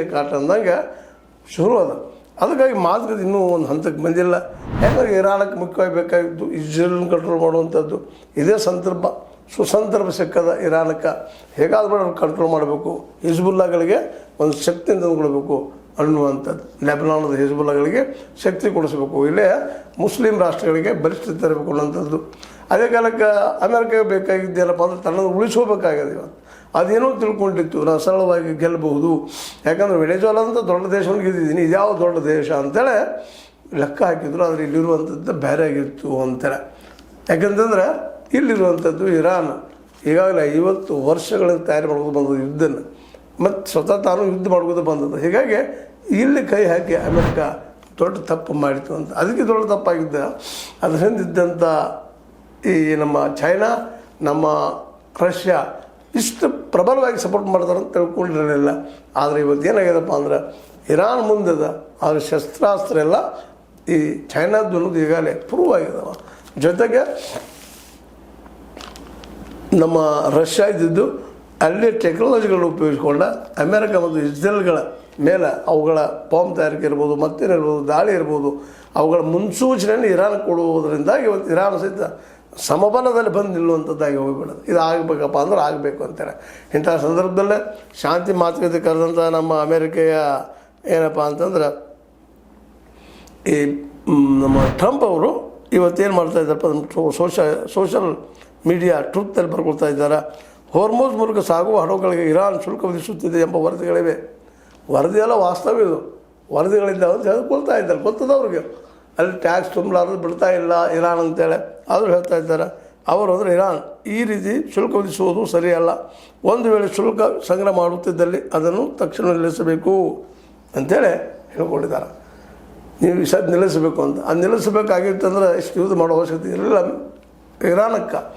ಕಾಟ ಅಂದಂಗೆ ಶುರು ಅದ. ಅದಕ್ಕಾಗಿ ಮಾತುಕತೆ ಇನ್ನೂ ಒಂದು ಹಂತಕ್ಕೆ ಬಂದಿಲ್ಲ. ಯಾಕಂದರೆ ಇರಾನಕ್ಕೆ ಮುಖ್ಯವಾಗಿ ಬೇಕಾಗಿದ್ದು ಇಸ್ರೇಲ್ನ ಕಂಟ್ರೋಲ್ ಮಾಡುವಂಥದ್ದು. ಇದೇ ಸುಸಂದರ್ಭ ಸಿಕ್ಕದ ಇರಾನಕ್ಕೆ ಹೇಗಾದ್ರೂ ಅವ್ರು ಕಂಟ್ರೋಲ್ ಮಾಡಬೇಕು, ಹಿಜ್ಬುಲ್ಲಾಗಳಿಗೆ ಒಂದು ಶಕ್ತಿಯನ್ನು ತಂದುಕೊಡ್ಬೇಕು ಅನ್ನುವಂಥದ್ದು. ಲೆಬನಾನದ ಹಿಜ್ಬುಲ್ಲಾಗಳಿಗೆ ಶಕ್ತಿ ಕೊಡಿಸ್ಬೇಕು, ಇಲ್ಲೇ ಮುಸ್ಲಿಂ ರಾಷ್ಟ್ರಗಳಿಗೆ ಬಲಿಷ್ಠತೆ ತರಬೇಕು ಅನ್ನೋಂಥದ್ದು. ಅದೇ ಕಾಲಕ್ಕೆ ಅಮೆರಿಕಾಗೆ ಬೇಕಾಗಿದ್ದೇನಪ್ಪ ಅಂದರೆ ತನ್ನನ್ನು ಉಳಿಸ್ಕೋಬೇಕಾಗಿದೆ. ಇವತ್ತು ಅದೇನೋ ತಿಳ್ಕೊಂಡಿತ್ತು, ನಾನು ಸರಳವಾಗಿ ಗೆಲ್ಲಬಹುದು. ಯಾಕಂದರೆ ವೆನೆಜುವೆಲಾ ಅಂತ ದೊಡ್ಡ ದೇಶವನ್ನು ಗೆದ್ದಿದ್ದೀನಿ, ಇದ್ಯಾವ ದೊಡ್ಡ ದೇಶ ಅಂತೇಳಿ ಲೆಕ್ಕ ಹಾಕಿದ್ರು. ಆದರೆ ಇಲ್ಲಿರುವಂಥದ್ದು ಬೇರೆ ಆಗಿತ್ತು ಅಂತೇಳಿ. ಯಾಕಂತಂದ್ರೆ ಇಲ್ಲಿರುವಂಥದ್ದು ಇರಾನ್ ಈಗಾಗಲೇ 50 ವರ್ಷಗಳಿಂದ ತಯಾರು ಮಾಡ್ಕೊಂಡು ಬಂದದ್ದು ಯುದ್ಧನ, ಮತ್ತು ಸ್ವತಃ ತಾನು ಯುದ್ಧ ಮಾಡ್ಕೋದು ಬಂದದ್ದು. ಹೀಗಾಗಿ ಇಲ್ಲಿ ಕೈ ಹಾಕಿ ಅಮೆರಿಕ ದೊಡ್ಡ ತಪ್ಪು ಮಾಡಿತು ಅಂತ. ಅದಕ್ಕೆ ದೊಡ್ಡ ತಪ್ಪಾಗಿದ್ದ ಅದ್ರ ಹಿಂದಿದ್ದಂಥ ಈ ನಮ್ಮ ಚೈನಾ, ನಮ್ಮ ರಷ್ಯಾ ಇಷ್ಟು ಪ್ರಬಲವಾಗಿ ಸಪೋರ್ಟ್ ಮಾಡ್ತಾರೆ ಅಂತ ತಿಳ್ಕೊಂಡಿರಲಿಲ್ಲ. ಆದರೆ ಇವತ್ತು ಏನಾಗ್ಯದಪ್ಪ ಅಂದ್ರೆ ಇರಾನ್ ಮುಂದದ ಅವ್ರ ಶಸ್ತ್ರಾಸ್ತ್ರ ಎಲ್ಲ ಈ ಚೈನಾದ್ದು ಅನ್ನೋದು ಈಗಾಗಲೇ ಪ್ರೂವ್ ಆಗಿದಾವ. ಜೊತೆಗೆ ನಮ್ಮ ರಷ್ಯಾ ಇದ್ದಿದ್ದು ಅಲ್ಲಿ ಟೆಕ್ನಾಲಜಿಗಳನ್ನ ಉಪಯೋಗಿಸ್ಕೊಂಡ ಅಮೆರಿಕ ಮತ್ತು ಇಸ್ರೇಲ್ಗಳ ಮೇಲೆ ಅವುಗಳ ಬಾಂಬ್ ತಯಾರಿಕೆ ಇರ್ಬೋದು, ಮತ್ತೇನಿರ್ಬೋದು, ದಾಳಿ ಇರ್ಬೋದು, ಅವುಗಳ ಮುನ್ಸೂಚನೆಯನ್ನು ಇರಾನ್ ಕೊಡುವುದರಿಂದ ಇವತ್ತು ಇರಾನ್ ಸಹಿತ ಸಮಬಲದಲ್ಲಿ ಬಂದು ನಿಲ್ಲುವಂಥದ್ದಾಗಿ ಹೋಗಿಬಿಡೋದು. ಇದು ಆಗಬೇಕಪ್ಪ ಅಂದ್ರೆ ಆಗಬೇಕು ಅಂತೇಳಿ ಇಂಥ ಸಂದರ್ಭದಲ್ಲೇ ಶಾಂತಿ ಮಾತುಕತೆ ಕರೆದಂಥ ನಮ್ಮ ಅಮೆರಿಕೆಯ ಏನಪ್ಪ ಅಂತಂದ್ರೆ ಈ ನಮ್ಮ ಟ್ರಂಪ್ ಅವರು ಇವತ್ತೇನು ಮಾಡ್ತಾಯಿದ್ದಾರಪ್ಪ ಸೋಷಲ್ ಮೀಡಿಯಾ ಟ್ರೂತಲ್ಲಿ ಬರ್ಕೊಳ್ತಾ ಇದ್ದಾರೆ. ಹೋರ್ಮೋಸ್ ಮೂಲಕ ಸಾಗುವ ಹಡಗುಗಳಿಗೆ ಇರಾನ್ ಶುಲ್ಕ ವಿಧಿಸುತ್ತಿದೆ ಎಂಬ ವರದಿಗಳಿವೆ. ವರದಿಯೆಲ್ಲ ವಾಸ್ತವ, ಇದು ವರದಿಗಳಿಂದ ಅಂತ ಹೇಳ್ಕೊಳ್ತಾ ಇದ್ದಾರೆ. ಗೊತ್ತದ ಅವ್ರಿಗೆ ಅಲ್ಲಿ ಟ್ಯಾಕ್ಸ್ ತುಂಬಲಾರದು ಬಿಡ್ತಾ ಇಲ್ಲ ಇರಾನ್ ಅಂತೇಳಿ ಆದರೂ ಹೇಳ್ತಾ ಇದ್ದಾರೆ. ಅವರು ಅಂದರೆ ಇರಾನ್ ಈ ರೀತಿ ಶುಲ್ಕ ವಿಧಿಸುವುದು ಸರಿಯಲ್ಲ, ಒಂದು ವೇಳೆ ಶುಲ್ಕ ಸಂಗ್ರಹ ಮಾಡುತ್ತಿದ್ದಲ್ಲಿ ಅದನ್ನು ತಕ್ಷಣ ನಿಲ್ಲಿಸಬೇಕು ಅಂಥೇಳಿ ಹೇಳ್ಕೊಂಡಿದ್ದಾರೆ. ನೀವು ನಿಲ್ಲಿಸಬೇಕು ಅಂತ. ಅದು ನಿಲ್ಲಿಸಬೇಕಾಗಿತ್ತಂದ್ರೆ ಇಷ್ಟು ಯೂಸ್ ಮಾಡೋ ಅವಶ್ಯಕತೆ ಇರಲಿಲ್ಲ ಇರಾನಕ್ಕೆ.